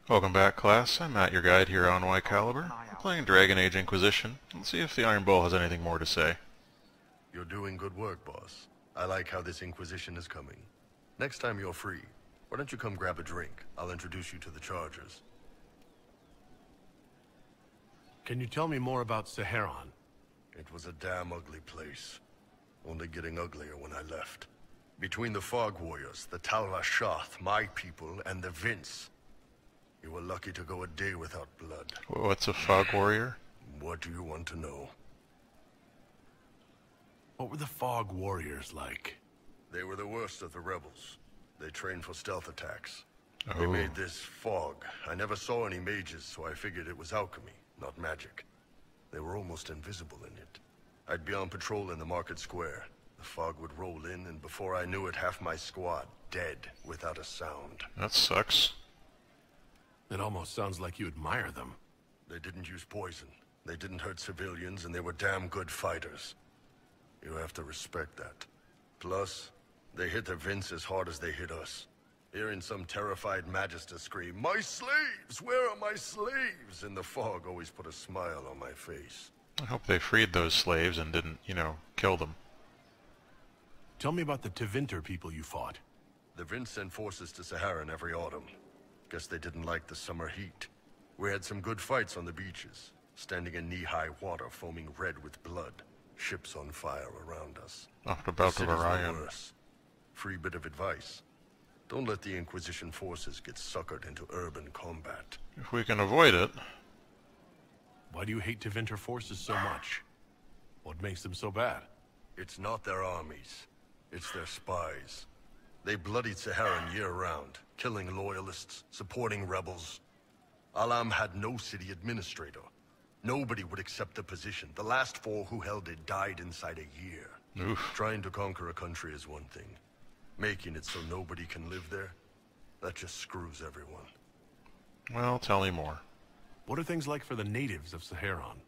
Welcome back, class. I'm Matt, your guide here on Y Caliber. We're playing Dragon Age Inquisition. Let's see if the Iron Bull has anything more to say. You're doing good work, boss. I like how this Inquisition is coming. Next time you're free, why don't you come grab a drink? I'll introduce you to the Chargers. Can you tell me more about Saharon? It was a damn ugly place. Only getting uglier when I left. Between the Fog Warriors, the Tal-Vashoth, my people, and the Vince. You were lucky to go a day without blood. What's a Fog Warrior? What do you want to know? What were the Fog Warriors like? They were the worst of the rebels. They trained for stealth attacks. Oh. They made this fog. I never saw any mages, so I figured it was alchemy, not magic. They were almost invisible in it. I'd be on patrol in the market square. The fog would roll in, and before I knew it, half my squad dead without a sound. That sucks. It almost sounds like you admire them. They didn't use poison. They didn't hurt civilians, and they were damn good fighters. You have to respect that. Plus, they hit the Vince as hard as they hit us. Hearing some terrified Magister scream, "My slaves! Where are my slaves?" in the fog always put a smile on my face. I hope they freed those slaves and didn't, kill them. Tell me about the Tevinter people you fought. The Vince sent forces to Saharan every autumn. Guess they didn't like the summer heat. We had some good fights on the beaches, standing in knee-high water foaming red with blood. Ships on fire around us. Off the belt The of cities were Orion. worse. Free bit of advice. Don't let the Inquisition forces get suckered into urban combat. If we can avoid it. Why do you hate Tevinter forces so much? What makes them so bad? It's not their armies. It's their spies. They bloodied Saharan year-round, killing loyalists, supporting rebels. Alam had no city administrator. Nobody would accept the position. The last 4 who held it died inside a year. Oof. Trying to conquer a country is one thing. Making it so nobody can live there, that just screws everyone. Well, tell me more. What are things like for the natives of Saharon?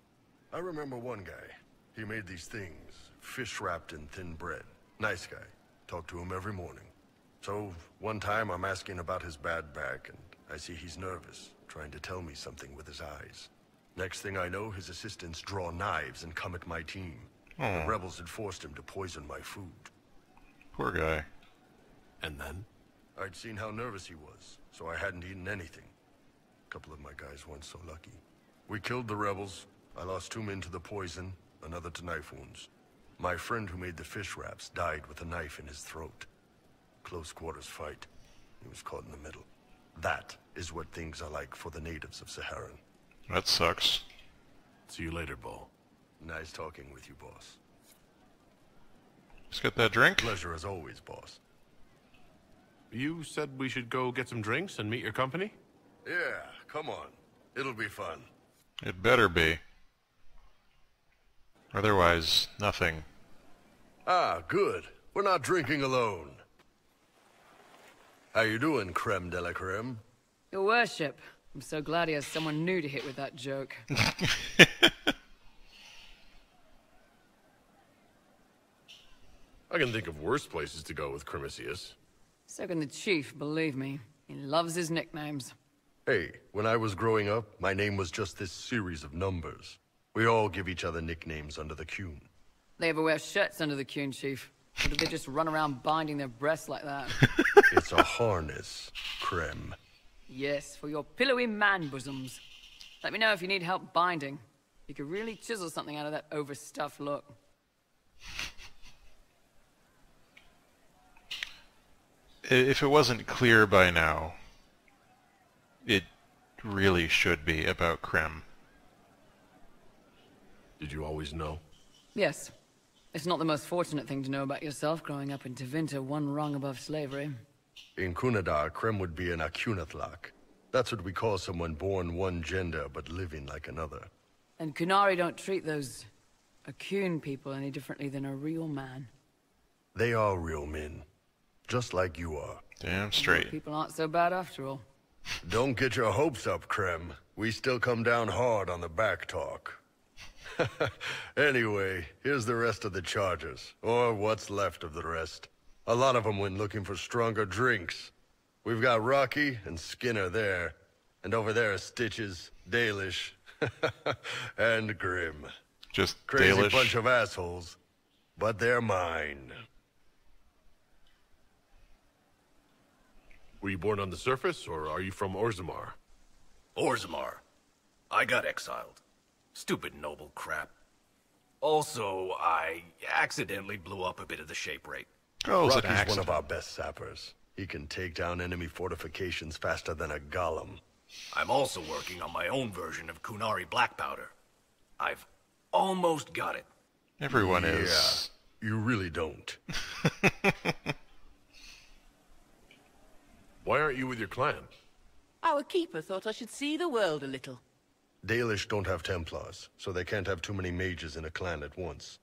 I remember one guy. He made these things, fish wrapped in thin bread. Nice guy. Talk to him every morning. So, one time I'm asking about his bad back, and I see he's nervous, trying to tell me something with his eyes. Next thing I know, his assistants draw knives and come at my team. The rebels had forced him to poison my food. Poor guy. And then? I'd seen how nervous he was, so I hadn't eaten anything. A couple of my guys weren't so lucky. We killed the rebels. I lost 2 men to the poison, another to knife wounds. My friend who made the fish wraps died with a knife in his throat. Close quarters fight. He was caught in the middle. That is what things are like for the natives of Saharan. That sucks. See you later, Bull. Nice talking with you, boss. Let's get that drink. Pleasure as always, boss. You said we should go get some drinks and meet your company? Yeah, come on. It'll be fun. It better be. Otherwise, nothing. Ah, good. We're not drinking alone. How you doing, creme de la creme? Your worship, I'm so glad he has someone new to hit with that joke. I can think of worse places to go with Crimicius. So can the chief, believe me. He loves his nicknames. Hey, when I was growing up, my name was just this series of numbers. We all give each other nicknames under the Qun. They ever wear shirts under the Qun, chief? Or do they just run around binding their breasts like that? It's a harness, creme. Yes, for your pillowy man bosoms. Let me know if you need help binding. You could really chisel something out of that overstuffed look. If it wasn't clear by now, it really should be about Krem. Did you always know? Yes. It's not the most fortunate thing to know about yourself growing up in Tevinter, one rung above slavery. In Kunadar, creme would be an Akunatlak. That's what we call someone born one gender but living like another. And Kunari don't treat those Akun people any differently than a real man. They are real men. Just like you are. Damn straight. People aren't so bad after all. Don't get your hopes up, Krem. We still come down hard on the back talk. Anyway, here's the rest of the Chargers. Or what's left of the rest. A lot of them went looking for stronger drinks. We've got Rocky and Skinner there. And over there are Stitches, Dalish, and Grim. Just Crazy Dalish. bunch of assholes, but they're mine. Were you born on the surface, or are you from Orzammar? Orzammar. I got exiled. Stupid noble crap. Also, I accidentally blew up a bit of the shape rate. Oh, it's an Rocky's one accident. of our best sappers. He can take down enemy fortifications faster than a golem. I'm also working on my own version of Kunari black powder. I've almost got it. Everyone Yeah, is. you really don't. Why aren't you with your clan? Our keeper thought I should see the world a little. Dalish don't have Templars, so they can't have too many mages in a clan at once.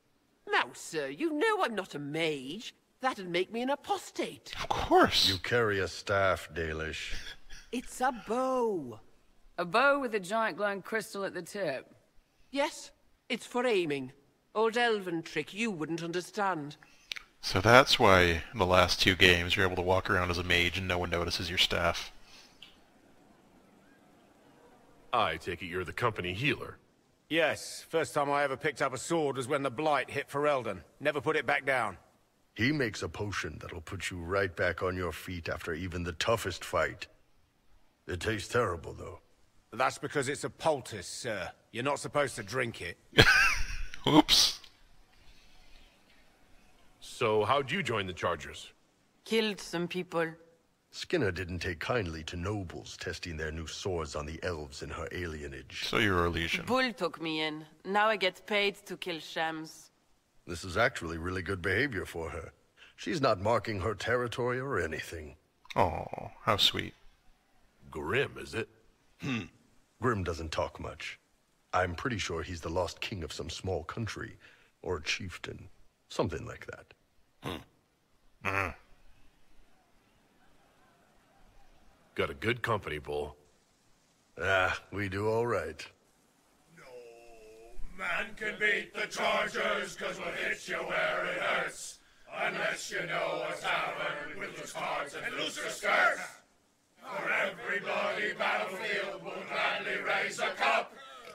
Now, sir, you know I'm not a mage. That'd make me an apostate. Of course. You carry a staff, Dalish. It's a bow. A bow with a giant glowing crystal at the tip. Yes, it's for aiming. Old elven trick you wouldn't understand. So that's why in the last 2 games you're able to walk around as a mage and no one notices your staff. I take it you're the company healer. Yes, first time I ever picked up a sword was when the Blight hit Ferelden. Never put it back down. He makes a potion that'll put you right back on your feet after even the toughest fight. It tastes terrible, though. That's because it's a poultice, sir. You're not supposed to drink it. Oops. So how'd you join the Chargers? Killed some people. Skinner didn't take kindly to nobles testing their new swords on the elves in her alienage. So you're a Legion. Bull took me in. Now I get paid to kill shams. This is actually really good behavior for her. She's not marking her territory or anything. Oh, how sweet. Grim, is it? Grim doesn't talk much. I'm pretty sure he's the lost king of some small country, or chieftain. Something like that. Got a good company, Bull. Ah, we do all right. No man can beat the Chargers, 'cause we'll hit you where it hurts. Unless you know a tavern with loose cards and looser skirts. For every bloody battlefield we'll gladly raise a cup.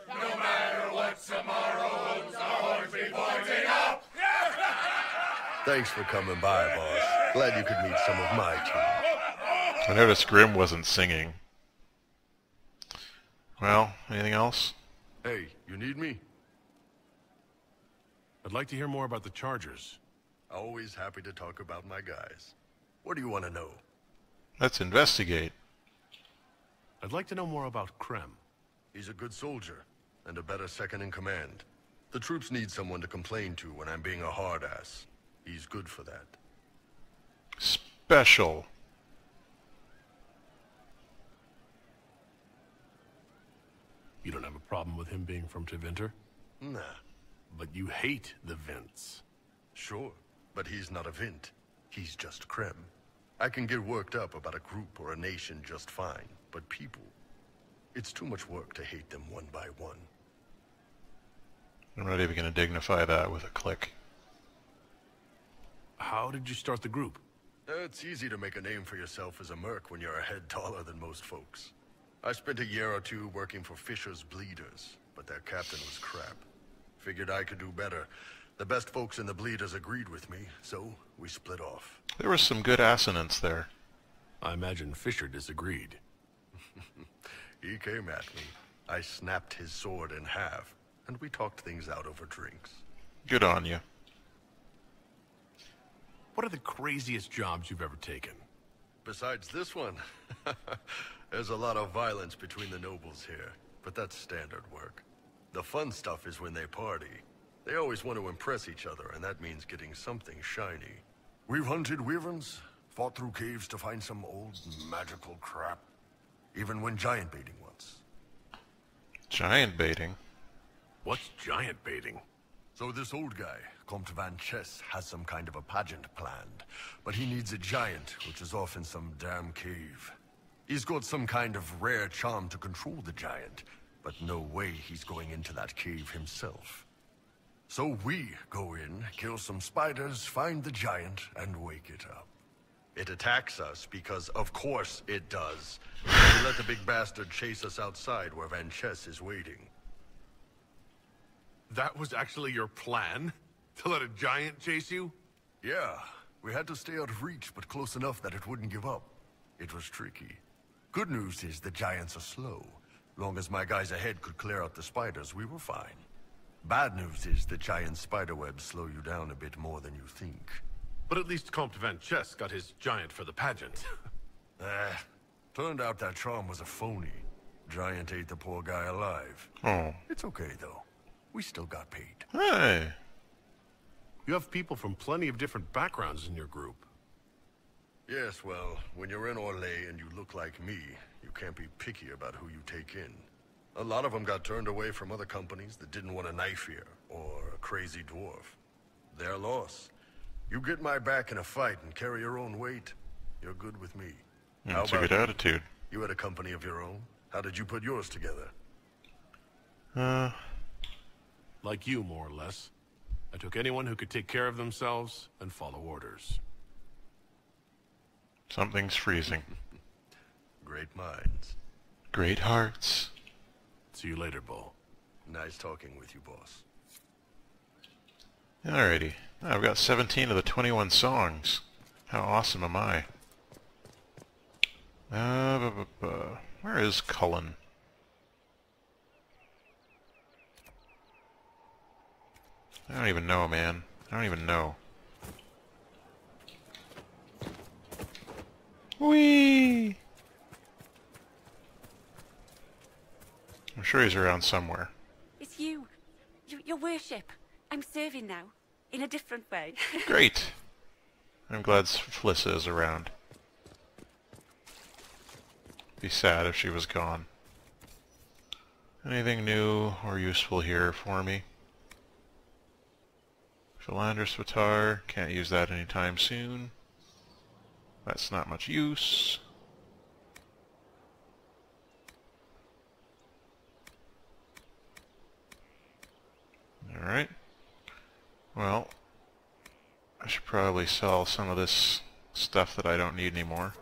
No matter what tomorrow holds, our horns be pointing up. Thanks for coming by, boss. Glad you could meet some of my team. I noticed Grim wasn't singing. Well, anything else? Hey, you need me? I'd like to hear more about the Chargers. Always happy to talk about my guys. What do you want to know? Let's investigate. I'd like to know more about Krem. He's a good soldier, and a better second in command. The troops need someone to complain to when I'm being a hard-ass. He's good for that. Special. You don't have a problem with him being from Tevinter? Nah, But you hate the Vints. sure, but he's not a Vint. He's just Krem. I can get worked up about a group or a nation just fine, but people, it's too much work to hate them one by one. I'm not even going to dignify that with a click. How did you start the group? It's easy to make a name for yourself as a merc when you're a head taller than most folks. I spent a year or 2 working for Fisher's Bleeders, but their captain was crap. Figured I could do better. The best folks in the Bleeders agreed with me, so we split off. There was some good assonance there. I imagine Fisher disagreed. He came at me. I snapped his sword in half, and we talked things out over drinks. Good on you. What are the craziest jobs you've ever taken? Besides this one, there's a lot of violence between the nobles here, but that's standard work. The fun stuff is when they party. They always want to impress each other, and that means getting something shiny. We've hunted wyverns, fought through caves to find some old magical crap. Even went giant baiting once. Giant baiting. What's giant baiting? So this old guy, Comte Van Chess, has some kind of a pageant planned, but he needs a giant, which is off in some damn cave. He's got some kind of rare charm to control the giant, but no way he's going into that cave himself. So we go in, kill some spiders, find the giant, and wake it up. It attacks us because, of course, it does. We let the big bastard chase us outside where Van Chess is waiting. That was actually your plan? To let a giant chase you? Yeah, we had to stay out of reach, but close enough that it wouldn't give up. It was tricky. Good news is the giants are slow. Long as my guys ahead could clear out the spiders, we were fine. Bad news is the giant spiderwebs slow you down a bit more than you think. But at least Comte Van Chess got his giant for the pageant. Turned out that charm was a phony. Giant ate the poor guy alive. Oh. It's okay, though. We still got paid. Hey. You have people from plenty of different backgrounds in your group. Yes, well, when you're in Orlais and you look like me, you can't be picky about who you take in. A lot of them got turned away from other companies that didn't want a knife here, or a crazy dwarf. Their loss. You get my back in a fight and carry your own weight, you're good with me. That's a good attitude. You had a company of your own. How did you put yours together? Like you, more or less. I took anyone who could take care of themselves and follow orders. Something's freezing. Great minds. Great hearts. See you later, Bull. Nice talking with you, boss. Alrighty. I've got 17 of the 21 songs. How awesome am I? Where is Cullen? I don't even know, man. I don't even know. Whee! I'm sure he's around somewhere. It's you. Your worship. I'm serving now. In a different way. Great! I'm glad Felissa is around. Be sad if she was gone. Anything new or useful here for me? Philander Swatar, can't use that anytime soon. That's not much use. Alright. Well, I should probably sell some of this stuff that I don't need anymore.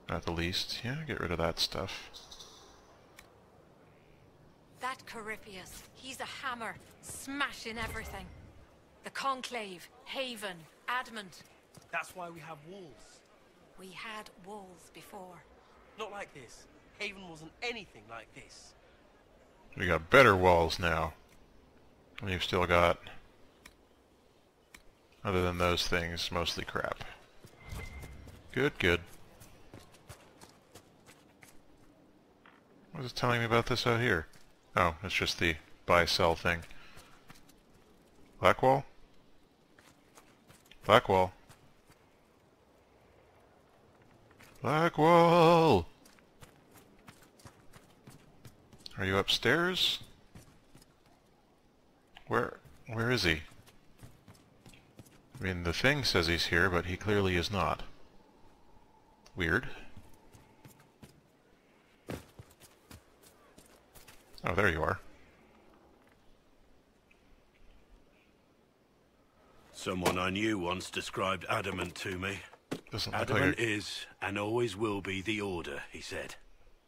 At the least. Yeah, get rid of that stuff. That Corypheus, he's a hammer, smashing everything. The Conclave, Haven, Adamant. That's why we have walls. We had walls before. Not like this. Haven wasn't anything like this. We got better walls now. And you've still got, other than those things, mostly crap. Good, good. What is it telling me about this out here? Oh, it's just the buy-sell thing. Blackwall? Blackwall. Blackwall! Are you upstairs? Where is he? I mean, the thing says he's here, but he clearly is not. Weird. Oh, there you are. Someone I knew once described Adamant to me. Doesn't look Adamant like is, and always will be, the Order, he said.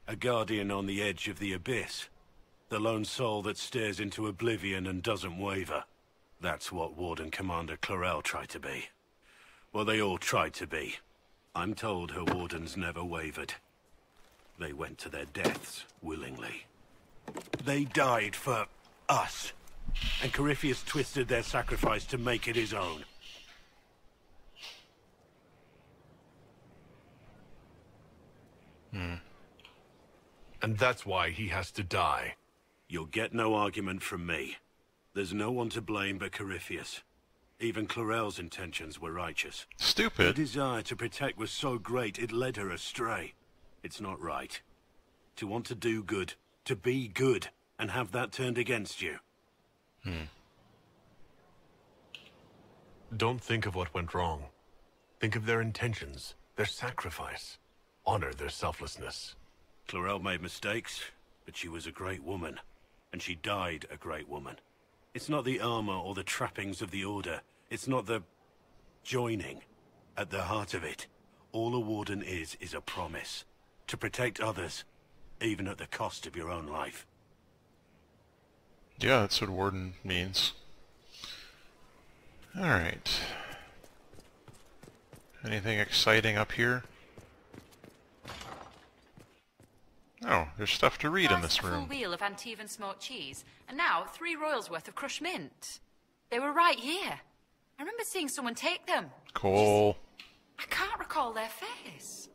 A guardian on the edge of the abyss. The lone soul that stares into oblivion and doesn't waver. That's what Warden Commander Clarel tried to be. Well, they all tried to be. I'm told her wardens never wavered. They went to their deaths willingly. They died for us. And Corypheus twisted their sacrifice to make it his own. And that's why he has to die. You'll get no argument from me. There's no one to blame but Corypheus. Even Clarel's intentions were righteous. Stupid. Her desire to protect was so great it led her astray. It's not right. To want to do good, to be good, and have that turned against you. Don't think of what went wrong. Think of their intentions, their sacrifice. Honor their selflessness. Clarel made mistakes, but she was a great woman. And she died a great woman. It's not the armor or the trappings of the Order. It's not the joining. At the heart of it, all a warden is a promise. To protect others, even at the cost of your own life. Yeah, that's what warden means. Alright. Anything exciting up here? Oh, there's stuff to read in this A full room. wheel of Antivan smoked cheese, and now 3 royals worth of crushed mint. They were right here. I remember seeing someone take them. Cool. I can't recall their face.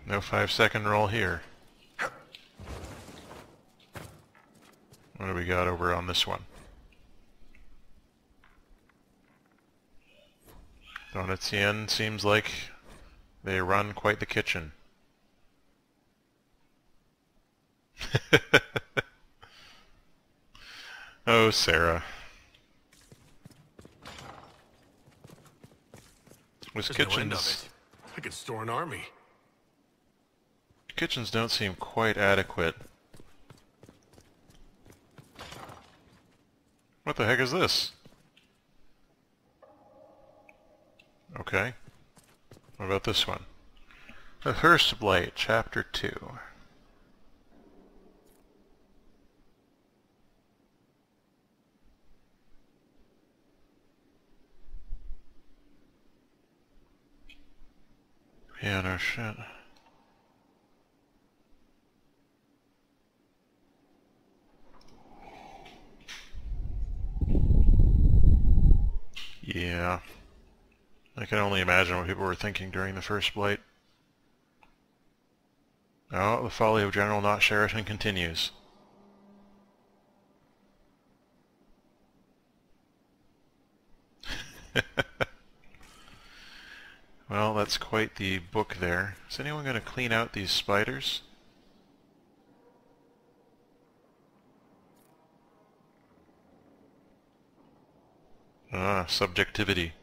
No 5-second roll here. What do we got over on this one? Donatien seems like they run quite the kitchen. Oh, Sarah. With There's no end of kitchens, it. I could store an army. kitchens don't seem quite adequate. What the heck is this? Okay. What about this one? The First Blight, Chapter 2. Yeah, no shit. Yeah. I can only imagine what people were thinking during the First Blight. Oh, the folly of General Not Sheraton continues. Well, that's quite the book there. Is anyone going to clean out these spiders? Ah, subjectivity.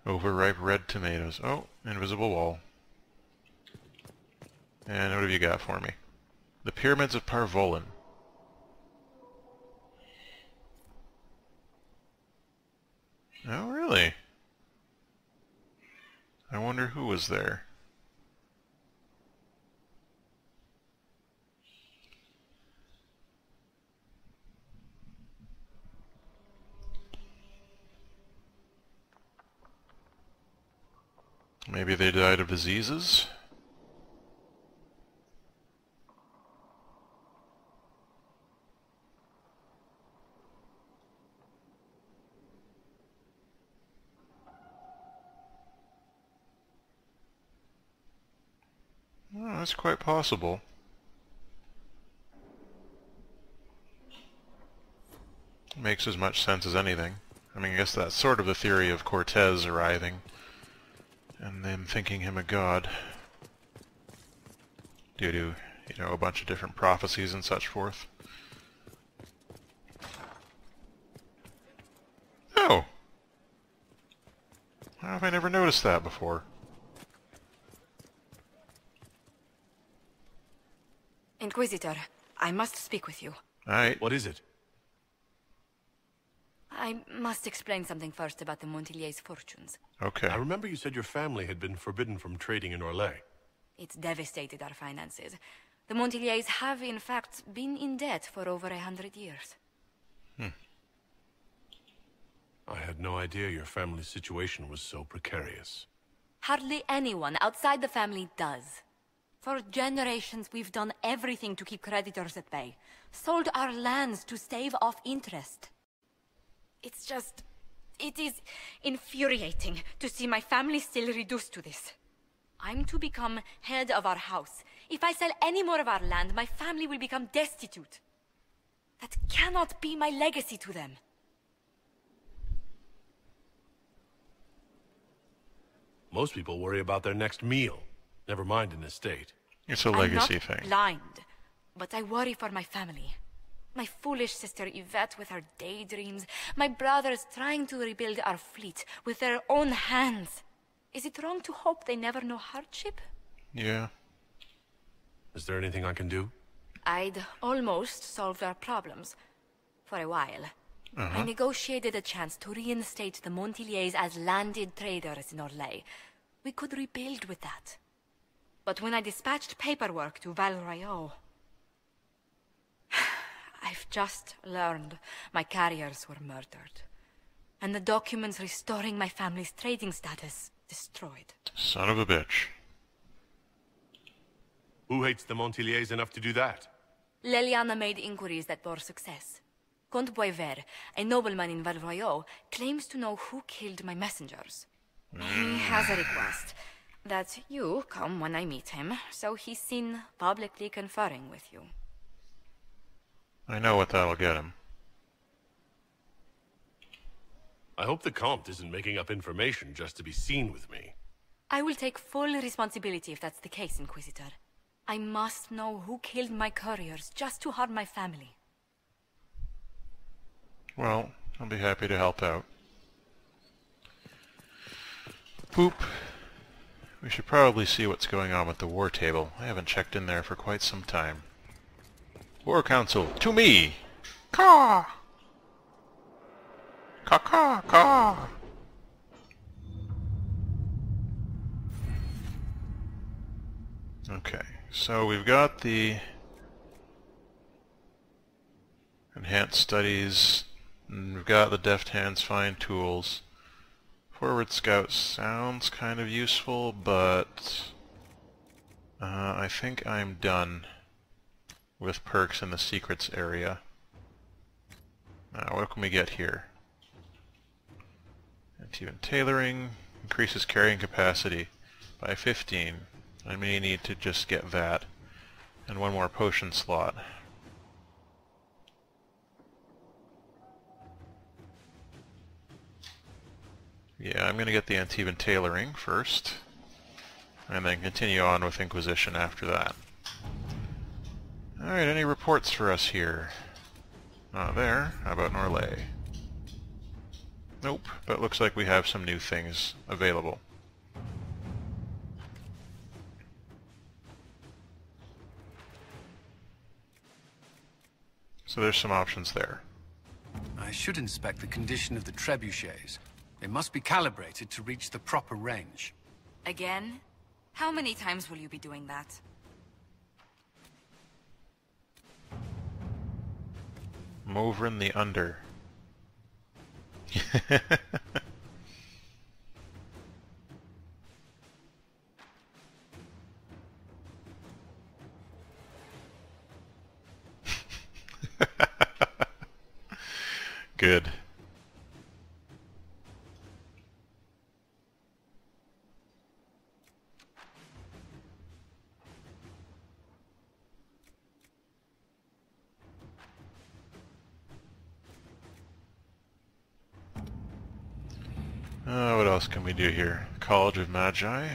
Overripe red tomatoes. Oh, invisible wall. And what have you got for me? The Pyramids of Parvolin. Oh, really? I wonder who was there. Maybe they died of diseases? Oh, that's quite possible. Makes as much sense as anything. I mean, I guess that's sort of the theory of Cortez arriving and them thinking him a god due to, you know, a bunch of different prophecies and such forth. Oh! How have I never noticed that before? Inquisitor, I must speak with you. Alright. What is it? I must explain something first about the Montilier's fortunes. Okay. I remember you said your family had been forbidden from trading in Orlais. It's devastated our finances. The Montilier's have, in fact, been in debt for over 100 years. I had no idea your family's situation was so precarious. Hardly anyone outside the family does. For generations, we've done everything to keep creditors at bay. Sold our lands to stave off interest. It's just... it is infuriating to see my family still reduced to this. I'm to become head of our house. If I sell any more of our land, my family will become destitute. That cannot be my legacy to them. Most people worry about their next meal. Never mind an estate. It's a legacy thing. I'm not blind, but I worry for my family. My foolish sister Yvette with her daydreams. My brothers trying to rebuild our fleet with their own hands. Is it wrong to hope they never know hardship? Yeah. Is there anything I can do? I'd almost solved our problems. For a while. I negotiated a chance to reinstate the Montiliers as landed traders in Orlais. We could rebuild with that. But when I dispatched paperwork to Val Royeaux, I've just learned my carriers were murdered. And the documents restoring my family's trading status destroyed. Son of a bitch. Who hates the Montiliers enough to do that? Leliana made inquiries that bore success. Comte Boisvert, a nobleman in Val Royeaux, claims to know who killed my messengers. He has a request that you come when I meet him, so he's seen publicly conferring with you. I know what that'll get him. I hope the Comte isn't making up information just to be seen with me. I will take full responsibility if that's the case, Inquisitor. I must know who killed my couriers just to harm my family. Well, I'll be happy to help out. Poop. We should probably see what's going on with the war table. I haven't checked in there for quite some time. War Council, to me! Caw! Caw, caw, caw! Okay, so we've got the enhanced studies, and we've got the deft hands, fine tools. Forward scout sounds kind of useful, but I think I'm done with perks in the secrets area. Now, what can we get here? Even tailoring increases carrying capacity by 15. I may need to just get that and one more potion slot. Yeah, I'm going to get the Antivan tailoring first, and then continue on with Inquisition after that. Alright, any reports for us here? Not there. How about Norlay? Nope, but it looks like we have some new things available. So there's some options there. I should inspect the condition of the trebuchets. They must be calibrated to reach the proper range. Again? How many times will you be doing that? Movrin the Under. Good. What else can we do here? College of Magi.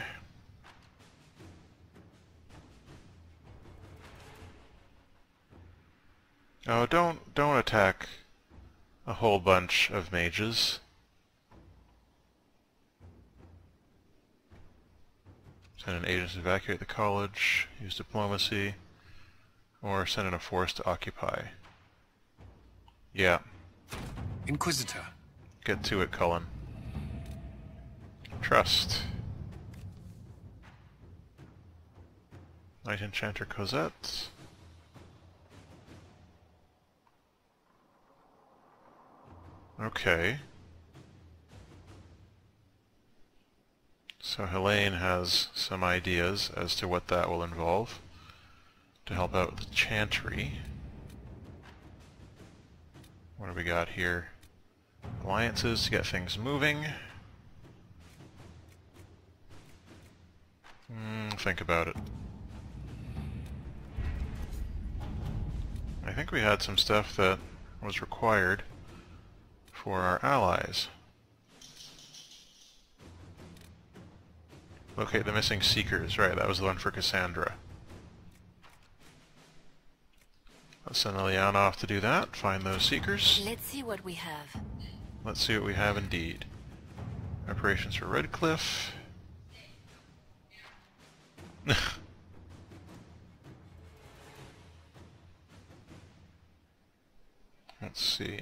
Oh, don't attack a whole bunch of mages. Send an agent to evacuate the college, use diplomacy, or send in a force to occupy. Yeah. Inquisitor. Get to it, Cullen. Trust. Knight-enchanter Cosette. Okay. So Helene has some ideas as to what that will involve to help out with the chantry. What do we got here? Alliances to get things moving. Think about it. I think we had some stuff that was required for our allies. Locate the missing Seekers. Right, that was the one for Cassandra. Let's send Liliana off to do that. Find those Seekers. Let's see what we have. Let's see what we have indeed. Preparations for Redcliffe. Let's see.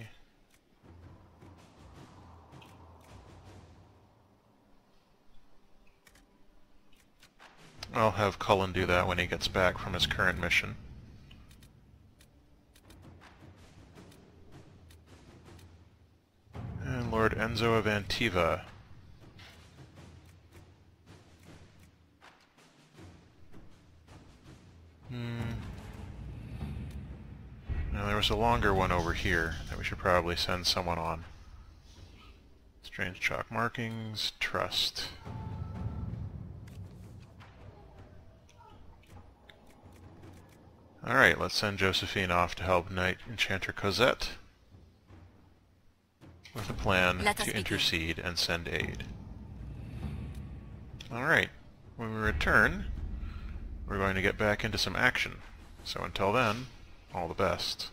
I'll have Cullen do that when he gets back from his current mission. And Lord Enzo of Antiva. Now there was a longer one over here that we should probably send someone on. Strange chalk markings, trust. Alright, let's send Josephine off to help knight-enchanter Cosette with a plan to intercede and send aid. Alright, when we return, we're going to get back into some action. So until then, all the best.